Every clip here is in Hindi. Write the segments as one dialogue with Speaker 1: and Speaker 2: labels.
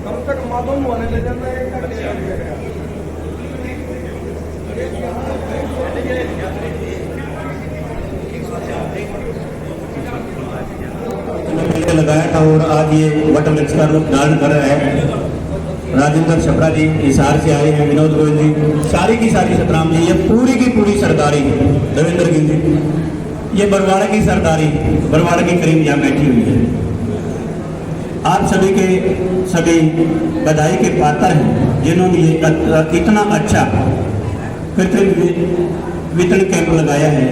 Speaker 1: कब तक मालूम होने लग जाता है।
Speaker 2: लगाया था और आज ये वट वृक्ष का रूप धारण कर रहा है। राजेंद्र छपरा जी हिसार से आए हैं, विनोद गोयल जी, सारी की सारी सतराम जी, ये पूरी की पूरी सरदारी, रविंद्र गिल जी, ये बरवाड़ा की सरदारी, बरवाड़ा की करीम यहाँ बैठी हुई है। आप सभी के सभी बधाई के पात्र हैं जिन्होंने ये इतना अच्छा कृत्रिम वितरण कैंप लगाया है।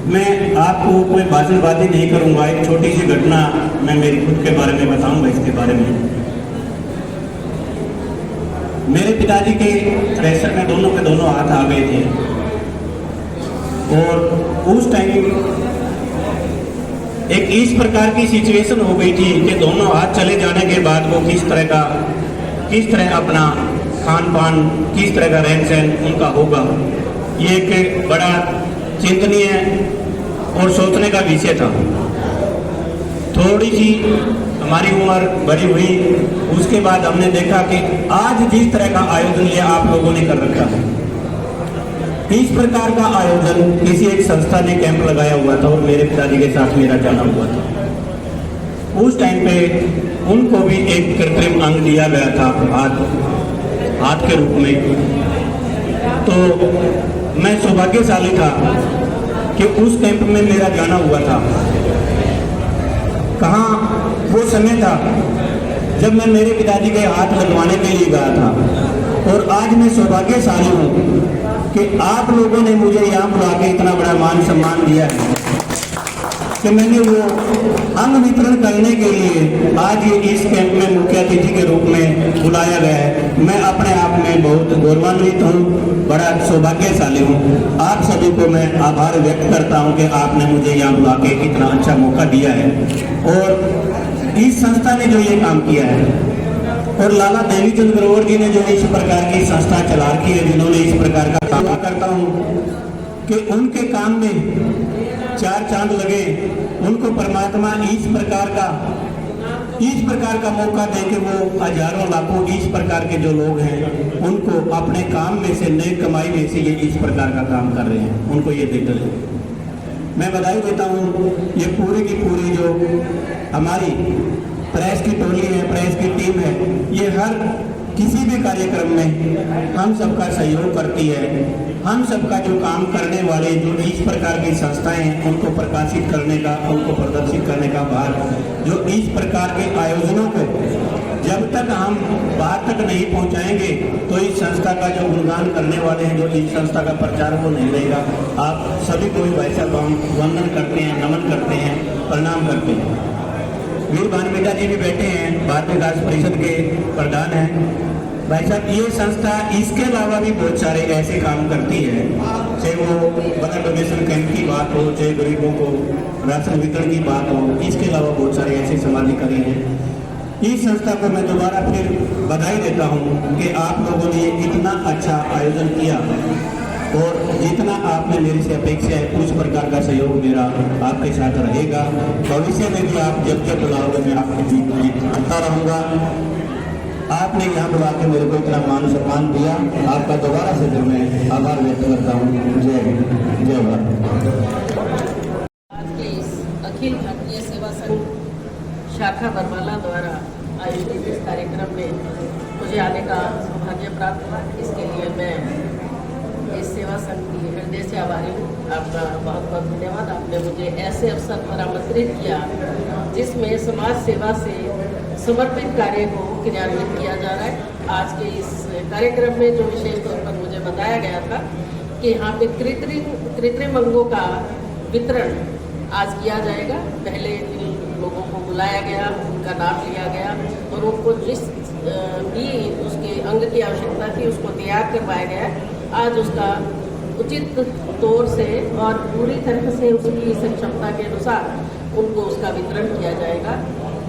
Speaker 2: मैं आपको कोई भाषणबाजी नहीं करूंगा, एक छोटी सी घटना मैं मेरी खुद के बारे में बताऊंगा। इसके बारे में मेरे पिताजी के थ्रेशर में दोनों के दोनों हाथ आ गए थे और उस टाइम एक इस प्रकार की सिचुएशन हो गई थी कि दोनों हाथ चले जाने के बाद वो किस तरह अपना खान पान, किस तरह का रहन सहन उनका होगा, ये एक बड़ा चिंतनीय और सोचने का विषय था। थोड़ी सी हमारी उम्र बड़ी हुई, उसके बाद हमने देखा कि आज जिस तरह का आयोजन ये आप लोगों ने कर रखा है, इस प्रकार का आयोजन किसी एक संस्था ने कैंप लगाया हुआ था और मेरे पिताजी के साथ मेरा जाना हुआ था। उस टाइम पे उनको भी एक कृत्रिम अंग दिया गया था हाथ के रूप में। तो मैं सौभाग्यशाली था कि उस कैंप में मेरा जाना हुआ था। कहाँ वो समय था जब मैं मेरे पिताजी के हाथ लगवाने के लिए गया था और आज मैं सौभाग्यशाली हूँ कि आप लोगों ने मुझे यहाँ बुला के इतना बड़ा मान सम्मान दिया है कि मैंने वो अंग वितरण करने के लिए आज ये इस कैंप में मुख्य अतिथि के रूप में बुलाया गया है। मैं अपने आप में बहुत गौरवान्वित हूँ, बड़ा सौभाग्यशाली हूँ। आप सभी को मैं आभार व्यक्त करता हूँ कि आपने मुझे यहाँ बुला के इतना अच्छा मौका दिया है और इस संस्था ने जो ये काम किया है और लाला देवी चंद ग्रोवर जी ने जो इस प्रकार की संस्था चला रखी है, जिन्होंने इस प्रकार का काम करता हूँ कि उनके काम में चार चांद लगे, उनको परमात्मा इस प्रकार का मौका दे कि वो हजारों लाखों इस प्रकार के जो लोग हैं उनको अपने काम में से, नई कमाई में से ये इस प्रकार का काम कर रहे हैं, उनको ये देते हैं। मैं बधाई देता हूँ। ये पूरी की पूरी जो हमारी प्रेस की टोली है, प्रेस की टीम है, ये हर किसी भी कार्यक्रम में हम सबका सहयोग करती है। हम सबका जो काम करने वाले जो इस प्रकार की संस्थाएं हैं उनको प्रकाशित करने का, उनको प्रदर्शित करने का भार, जो इस प्रकार के आयोजनों को जब तक हम बाहर तक नहीं पहुंचाएंगे तो इस संस्था का जो गुणगान करने वाले हैं, जो इस संस्था का प्रचार वो नहीं रहेगा। आप सभी को भाई साहब हम वंदन करते हैं, नमन करते हैं, प्रणाम करते हैं। वीर भानुमेदा जी भी बैठे हैं, भारतीय विकास परिषद के प्रधान हैं। भाई साहब ये संस्था इसके अलावा भी बहुत सारे ऐसे काम करती है, चाहे वो ब्लड डोनेशन कैंप की बात हो, चाहे गरीबों को राशन वितरण की बात हो, इसके अलावा बहुत सारे ऐसे समाधि कार्य हैं। इस संस्था को मैं दोबारा फिर बधाई देता हूँ कि आप लोगों ने इतना अच्छा आयोजन किया और जितना आपने मेरे से अपेक्षा है उस प्रकार का सहयोग मेरा आपके साथ रहेगा। भविष्य में भी आप जब जब बुलाओगे मैं आपके बीच में आता रहूँगा। आपने यहाँ बुला के मेरे को इतना मान सम्मान दिया, आपका दोबारा से फिर मैं आभार व्यक्त करता हूँ। जय हिंद, जय भारत।
Speaker 3: आज के इस अखिल भारतीय सेवा संघ शाखा बरवाला द्वारा आयोजित इस कार्यक्रम में मुझे आने का सौभाग्य प्राप्त हुआ। इसके लिए मैं इस सेवा संघ की हृदय से आभारी हूँ। आपका बहुत बहुत धन्यवाद। आपने मुझे ऐसे अवसर पर आमंत्रित किया जिसमें समाज सेवा से समर्पित कार्य को क्रियान्वित किया जा रहा है। आज के इस कार्यक्रम में जो विशेष तौर पर मुझे बताया गया था कि यहाँ पे कृत्रिम अंगों का वितरण आज किया जाएगा। पहले इन लोगों को बुलाया गया, उनका नाम लिया गया और उनको जिस भी उसके अंग की आवश्यकता थी उसको तैयार करवाया गया। आज उसका उचित तौर से और पूरी तरह से उसकी सक्षमता के अनुसार उनको उसका वितरण किया जाएगा।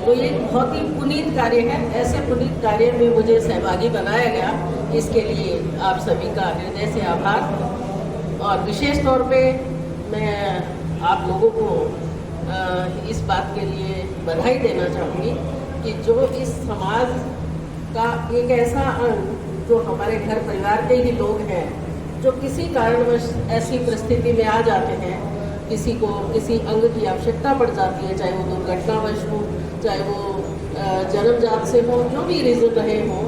Speaker 3: तो ये बहुत ही पुनीत कार्य है। ऐसे पुनीत कार्य में मुझे सहभागी बनाया गया, इसके लिए आप सभी का हृदय से आभार। और विशेष तौर पे मैं आप लोगों को इस बात के लिए बधाई देना चाहूँगी कि जो इस समाज का एक ऐसा अंग जो हमारे घर परिवार के ही लोग हैं, जो किसी कारणवश ऐसी परिस्थिति में आ जाते हैं, किसी को किसी अंग की आवश्यकता पड़ जाती है, चाहे वो दुर्घटनावश हो, चाहे वो जन्मजात से हो, जो भी रीज़न रहे हों,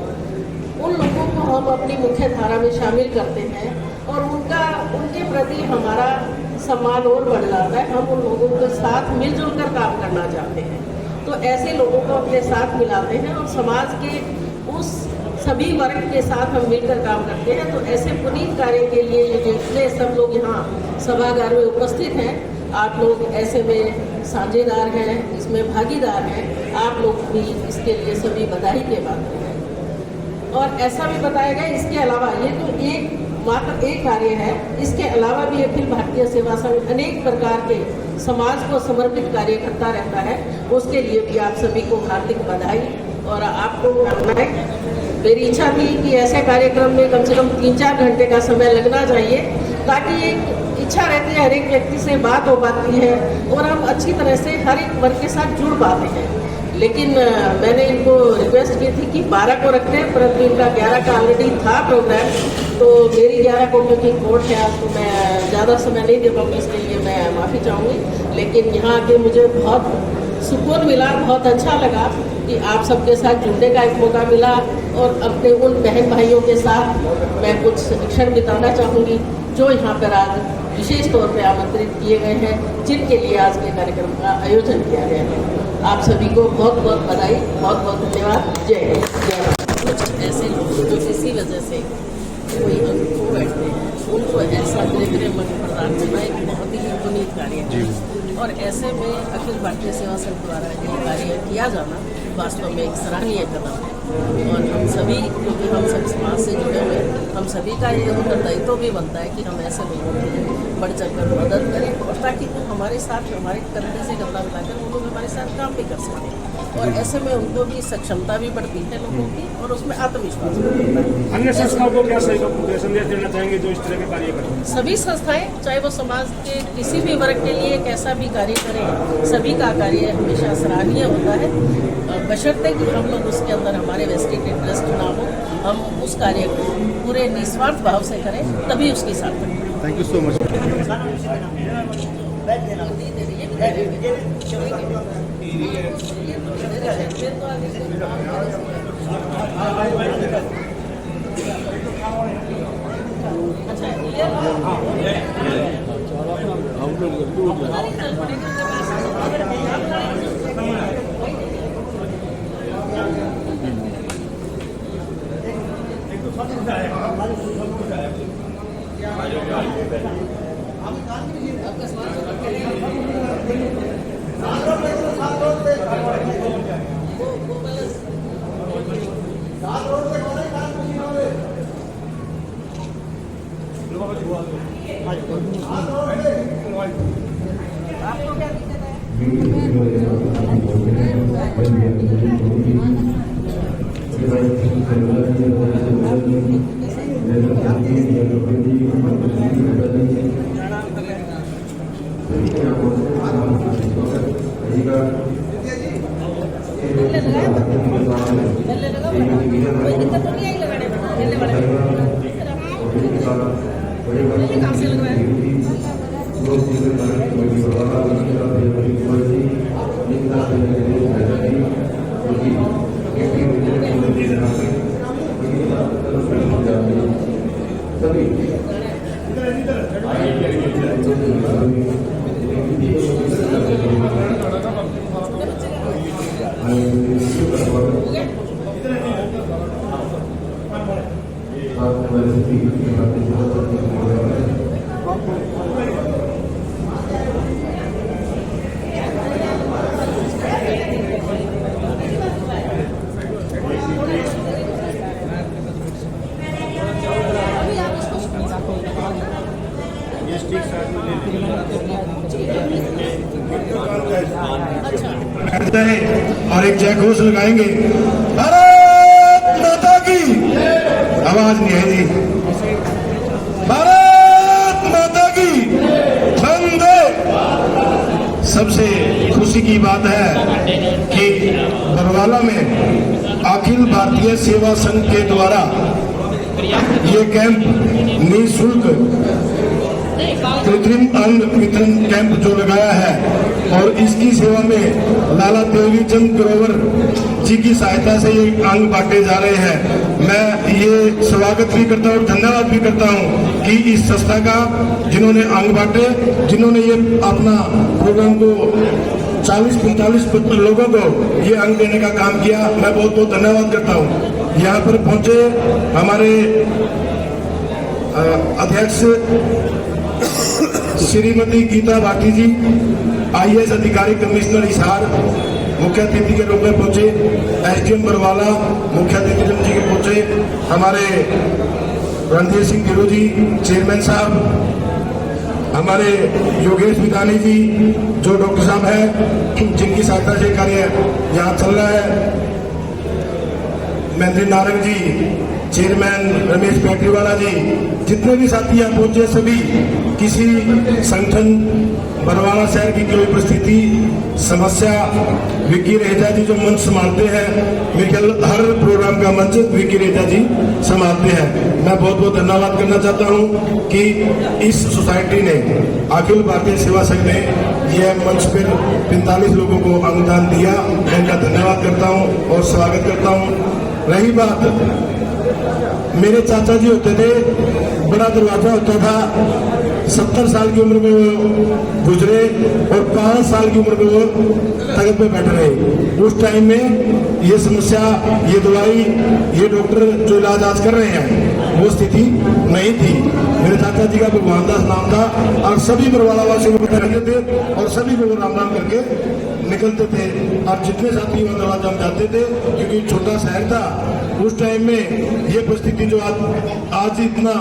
Speaker 3: उन लोगों को हम अपनी मुख्य धारा में शामिल करते हैं और उनके प्रति हमारा सम्मान और बढ़ जाता है। हम उन लोगों के साथ मिलजुल कर काम करना चाहते हैं, तो ऐसे लोगों को अपने साथ मिलाते हैं और समाज के उस सभी वर्ग के साथ हम मिलकर काम करते हैं। तो ऐसे पुनीत कार्य के लिए ये जितने सब लोग यहाँ सभागार में उपस्थित हैं, आप लोग ऐसे में साझेदार हैं, इसमें भागीदार हैं, आप लोग भी इसके लिए सभी बधाई के पात्र हैं। और ऐसा भी बताया गया, इसके अलावा ये तो मात्र एक कार्य है, इसके अलावा भी अखिल भारतीय सेवा संघ अनेक प्रकार के समाज को समर्पित कार्य करता रहता है। उसके लिए भी आप सभी को हार्दिक बधाई और आपको शुभकामनाएं। मेरी इच्छा थी कि ऐसे कार्यक्रम में कम से कम 3-4 घंटे का समय लगना चाहिए, ताकि एक इच्छा रहती है हर एक व्यक्ति से बात हो पाती है और हम अच्छी तरह से हर एक वर्ग के साथ जुड़ पाते हैं। लेकिन मैंने इनको रिक्वेस्ट की थी कि 12 को रखते हैं, परंतु इनका 11 का ऑलरेडी था प्रोग्राम, तो मेरी 11 को क्योंकि कोर्ट है तो मैं ज़्यादा समय नहीं दे पाऊँगी, इसके लिए मैं माफ़ी चाहूँगी। लेकिन यहाँ आके मुझे बहुत सुकून मिला, बहुत अच्छा लगा कि आप सबके साथ जुड़ने का एक मौका मिला और अपने उन बहन भाइयों के साथ मैं कुछ क्षण बिताना चाहूँगी जो यहाँ पर आज विशेष तौर पर आमंत्रित किए गए हैं, जिनके लिए आज के कार्यक्रम का आयोजन किया गया है। आप सभी को बहुत बहुत बधाई, बहुत बहुत धन्यवाद। जय हिंद। कुछ ऐसे लोग जो किसी वजह से कोई अंग खो बैठते हैं, उनको ऐसा गृह मंच प्रदान करना एक बहुत ही पुनीत कार्य है और ऐसे में अखिल भारतीय सेवा संघ द्वारा ये कार्य किया जाना वास्तव में एक सराहनीय कदम है। और हम सभी, क्योंकि हम सब समाज से जुड़े हुए, हम सभी का ये उत्तरदायित्व भी बनता है कि हम ऐसे लोगों की बढ़ चढ़ कर मदद करें और ताकि वो हमारे साथ, हमारे कंधे से कंधा मिलाकर वो लोग हमारे साथ काम भी कर सकें। और ऐसे में उनको भी सक्षमता भी बढ़ती है लोगों की और उसमें आत्मविश्वास भी बढ़ता है।
Speaker 4: अन्य संस्थाओं को क्या संदेश देना चाहेंगे जो इस तरह के कार्य करते हैं?
Speaker 3: सभी संस्थाएं, चाहे वो समाज के किसी भी वर्ग के लिए कैसा भी कार्य करें, सभी का कार्य हमेशा सराहनीय होता है, बशर्ते कि हम लोग उसके अंदर हमारे वेस्टेड इंटरेस्ट ना हो, हम उस कार्य को पूरे निस्वार्थ भाव से करें, तभी उसकी सार्थकता।
Speaker 4: Thank you so much.
Speaker 5: और एक जय घोष लगाएंगे, भारत माता की। आवाज नहीं है जी। भारत माता की। वंदे। सबसे खुशी की बात है कि बरवाला में अखिल भारतीय सेवा संघ के द्वारा ये कैंप निःशुल्क कृत्रिम अंग वितरण कैंप जो लगाया है और इसकी सेवा में लाला देवी चंद ग्रोवर जी की सहायता से ये अंग बांटे जा रहे हैं। मैं ये स्वागत भी करता हूँ, धन्यवाद भी करता हूँ कि इस संस्था का जिन्होंने अंग बांटे, जिन्होंने ये अपना प्रोग्राम को 40-45 लोगों को ये अंग देने का काम किया, मैं बहुत बहुत धन्यवाद करता हूँ। यहाँ पर पहुंचे हमारे अध्यक्ष श्रीमती गीता भाटी जी, IAS अधिकारी कमिश्नर हिसार मुख्य अतिथि के रूप में पहुंचे, SDM बरवाला मुख्य अतिथि जी के पहुंचे, हमारे रणधीर सिंह गिरू जी चेयरमैन साहब, हमारे योगेश विधानी जी जो डॉक्टर साहब हैं जिनकी सहायता से कार्य यहाँ चल रहा है, महेंद्र नारंग जी चेयरमैन, रमेश बैटरीवाला जी, जितने भी साथी यहाँ पहुंचे सभी किसी संगठन बरवाला शहर की कोई परिस्थिति समस्या विक्की रेजा जी जो मंच संभालते हैं, मेरे ख्याल हर प्रोग्राम का मंच विक्की रेजा जी संभालते हैं। मैं बहुत बहुत धन्यवाद करना चाहता हूँ कि इस सोसाइटी ने अखिल भारतीय सेवा संघ ने यह मंच पर 45 लोगों को अनुदान दिया, मैं इनका धन्यवाद करता हूँ और स्वागत करता हूँ। रही बात, मेरे चाचा जी होते थे, बड़ा दरवाजा होता था, 70 साल की उम्र में वो गुजरे और 5 साल की उम्र में वो तख्त पे बैठ रहे। उस टाइम में ये समस्या, ये दवाई, ये डॉक्टर जो इलाज आज कर रहे हैं वो स्थिति नहीं थी। मेरे चाचा जी का भगवान दास नाम था और सभी बरवाला वासियों को रहते थे और सभी को राम राम करके निकलते थे और जितने साथी वहाँ दरवाजा में जाते थे, क्योंकि छोटा शहर था उस टाइम में। ये परिस्थिति जो आज इतना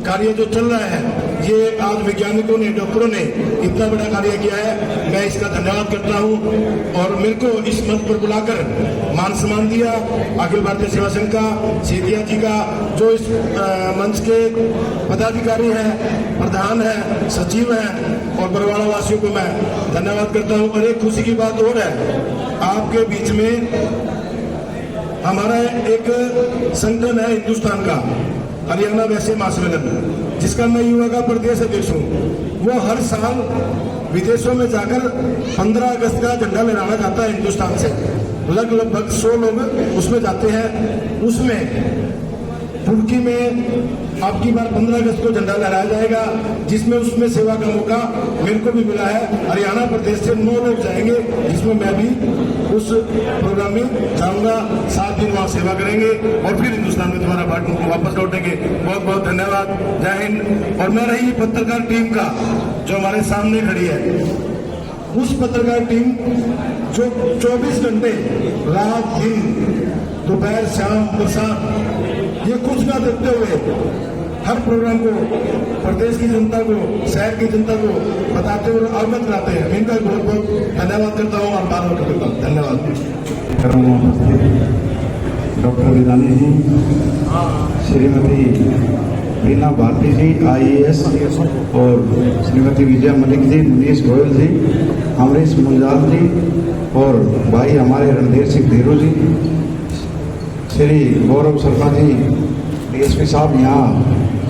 Speaker 5: कार्य जो चल रहा है, ये आज वैज्ञानिकों ने, डॉक्टरों ने इतना बड़ा कार्य किया है, मैं इसका धन्यवाद करता हूँ। और मेरे को इस मंच पर बुलाकर मान सम्मान दिया अखिल भारतीय सेवा संघ का, सेठिया जी का, जो इस मंच के पदाधिकारी हैं, प्रधान हैं, सचिव हैं, और बरवाला वासियों को मैं धन्यवाद करता हूँ। और एक खुशी की बात और है, आपके बीच में हमारा एक संगठन है हिंदुस्तान का, हरियाणा वैश्य महासम्मेलन, जिसका मैं युवा का प्रदेश अध्यक्ष हूँ। वो हर साल विदेशों में जाकर 15 अगस्त का झंडा लहराना चाहता है हिंदुस्तान से, लगभग 100 लोग उसमें जाते हैं। उसमें तुर्की में आपकी बार 15 अगस्त को झंडा लहराया जाएगा, जिसमें उसमें सेवा का मौका मेरे को भी मिला है। हरियाणा प्रदेश से 9 लोग जाएंगे, जिसमें मैं भी उस प्रोग्राम में जाऊंगा। 7 दिन वहाँ सेवा करेंगे और फिर हिंदुस्तान में दोबारा वापस लौटेंगे। बहुत बहुत धन्यवाद, जय हिंद। और मैं रही पत्रकार टीम का जो हमारे सामने खड़ी है, उस पत्रकार टीम जो 24 घंटे रात दिन दोपहर शाम बरसात ये कुछ ना देखते हुए हर प्रोग्राम को प्रदेश की जनता को, शहर की जनता को बताते हुए अवगत कराते हैं। इनका बहुत बहुत धन्यवाद करता हूँ और बार बार करता हूँ। धन्यवाद।
Speaker 6: डॉक्टर विधानी जी, श्रीमती रीना भारती जी IAS, और श्रीमती विजया मलिक जी, मनीष गोयल जी, अमरीश मुंजाल जी, और भाई हमारे रणधीर सिंह धीरू जी, श्री गौरव शर्मा जी DSP साहब यहाँ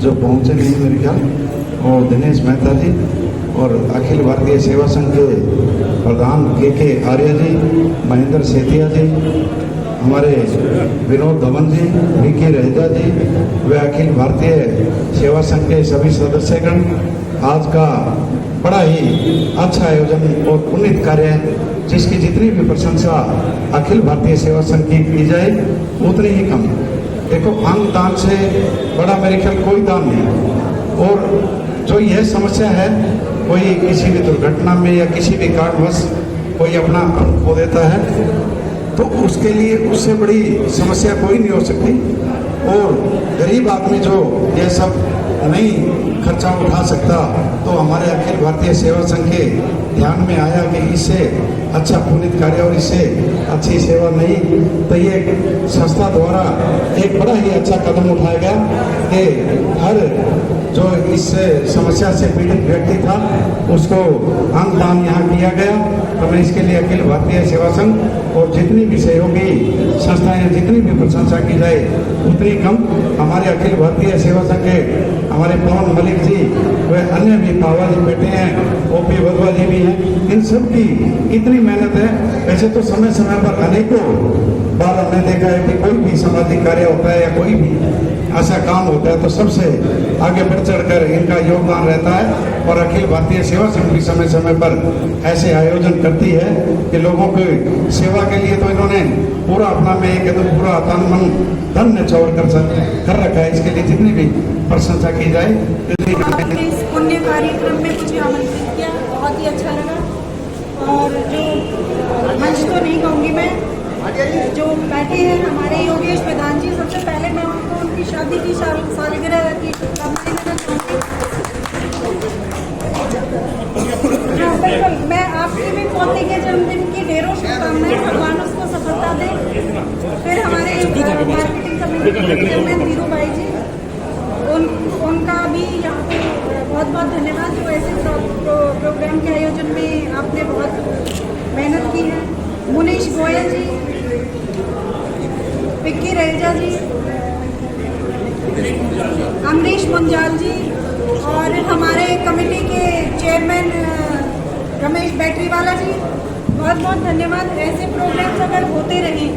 Speaker 6: जो पहुँचे नहीं मेरे ख्याल, और दिनेश मेहता जी, और अखिल भारतीय सेवा संघ के प्रधान KK आर्य जी, महेंद्र सेठिया जी, हमारे विनोद धवन जी, विक्की रेजा जी, वे अखिल भारतीय सेवा संघ के सभी सदस्यगण। आज का बड़ा ही अच्छा आयोजन और पुनीत कार्य है, जिसकी जितनी भी प्रशंसा अखिल भारतीय सेवा संघ की जाए उतनी ही कम। देखो, अंग दान से बड़ा मेरे ख्याल कोई दान नहीं। और जो यह समस्या है, कोई किसी भी दुर्घटना में या किसी भी कारणवश कोई अपना अंग खो देता है, तो उसके लिए उससे बड़ी समस्या कोई नहीं हो सकती। और गरीब आदमी जो यह सब नहीं खर्चा उठा सकता, तो हमारे अखिल भारतीय सेवा संघ के ध्यान में आया कि इससे अच्छा पुनीत कार्य और इससे अच्छी सेवा नहीं, तो ये संस्था द्वारा एक बड़ा ही अच्छा कदम उठाया गया कि हर जो इस समस्या से पीड़ित व्यक्ति था उसको अंग दान यहाँ किया किया गया, तो मैं इसके लिए अखिल भारतीय सेवा संघ और जितनी भी सहयोगी संस्थाएं, जितनी भी प्रशंसा की जाए उतनी कम। हमारे अखिल भारतीय सेवा संघ के हमारे पवन मलिक जी व अन्य भी पावा जी बैठे हैं, ओपी वधवा जी भी हैं, इन सब की इतनी मेहनत है। वैसे तो समय समय पर अनेकों बार हमने देखा है कि कोई भी सामाजिक कार्य होता है या कोई भी ऐसा काम होता है तो सबसे आगे बढ़ चढ़कर इनका योगदान रहता है। और अखिल भारतीय सेवा संघ भी समय समय पर ऐसे आयोजन करती है कि लोगों की सेवा के लिए तो इन्होंने पूरा अपना में एक एकदम पूरा तन मन धन निचोड़ कर रखा है। इसके लिए जितनी भी प्रशंसा की जाए।
Speaker 7: आपने इस पुण्य कार्यक्रम में मुझे आमंत्रित किया, बहुत ही अच्छा लगा। और जो मंच तो नहीं कहूँगी मैं, जो बैठे हैं हमारे योगेश प्रधान जी, सबसे पहले मैं उनको उनकी शादी की सालगिरह की शुभकामनाएं देना चाहूँगी। हाँ बिल्कुल, मैं आपके भी पोते के जन्मदिन की ढेरों शुभकामनाएं, भगवान उसको सफलता दे। फिर हमारे मार्केटिंग कमेटी के चेयरमैन धीरू भाई जी, उनका भी यहाँ पे बहुत बहुत धन्यवाद, जो ऐसे प्रोग्राम के आयोजन में आपने बहुत मेहनत की है। मुनीश गोयल जी, विक्की रहेजा जी, अमरीश मुंजाल जी और हमारे कमेटी के चेयरमैन रमेश बैटरीवाला जी, बहुत बहुत धन्यवाद। ऐसे प्रोग्राम्स अगर होते रहें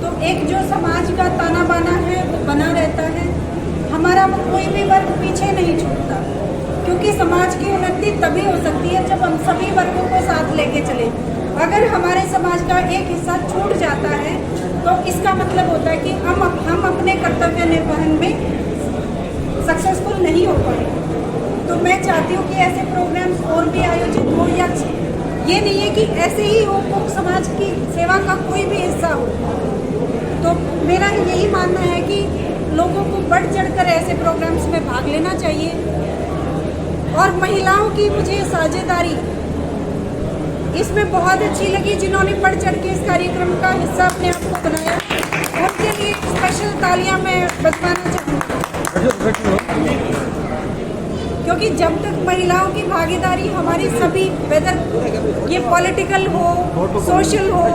Speaker 7: तो एक जो समाज का ताना बाना है वो बना रहता है। हमारा कोई भी वर्ग पीछे नहीं छूटता, क्योंकि समाज की उन्नति तभी हो सकती है जब हम सभी वर्गों को साथ लेके चले। अगर हमारे समाज का एक हिस्सा छूट जाता है तो इसका मतलब होता है कि हम अपने कर्तव्य निर्वहन में सक्सेसफुल नहीं हो पाए। तो मैं चाहती हूँ कि ऐसे प्रोग्राम्स और भी आयोजित हो, या ये नहीं है कि ऐसे ही हो, तो समाज की सेवा का कोई भी हिस्सा हो। तो मेरा यही मानना है कि लोगों को बढ़ चढ़कर ऐसे प्रोग्राम्स में भाग लेना चाहिए। और महिलाओं की मुझे साझेदारी इसमें बहुत अच्छी लगी, जिन्होंने बढ़ चढ़ के इस कार्यक्रम का हिस्सा अपने आप को बनाया, उनके लिए स्पेशल तालियां मैं बजवाना चाहूँगी। क्योंकि जब तक महिलाओं की भागीदारी हमारी सभी, वेदर ये पॉलिटिकल हो, सोशल हो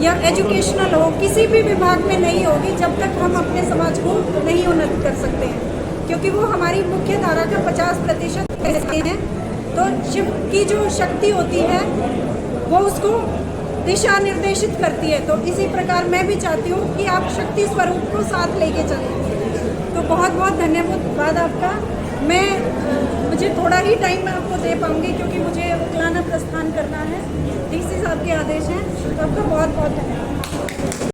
Speaker 7: या एजुकेशनल हो, किसी भी विभाग में नहीं होगी, जब तक हम अपने समाज को नहीं उन्नत कर सकते हैं। क्योंकि वो हमारी मुख्य धारा का 50% ऐसे हैं। तो शिव की जो शक्ति होती है वो उसको दिशा निर्देशित करती है। तो इसी प्रकार मैं भी चाहती हूँ कि आप शक्ति स्वरूप को साथ लेके चलें। तो बहुत बहुत धन्यवाद आपका। मुझे थोड़ा ही टाइम मैं आपको दे पाऊँगी, क्योंकि मुझे उकलाना प्रस्थान करना है, डीसी साहब के आदेश हैं। तो आपका बहुत बहुत धन्यवाद।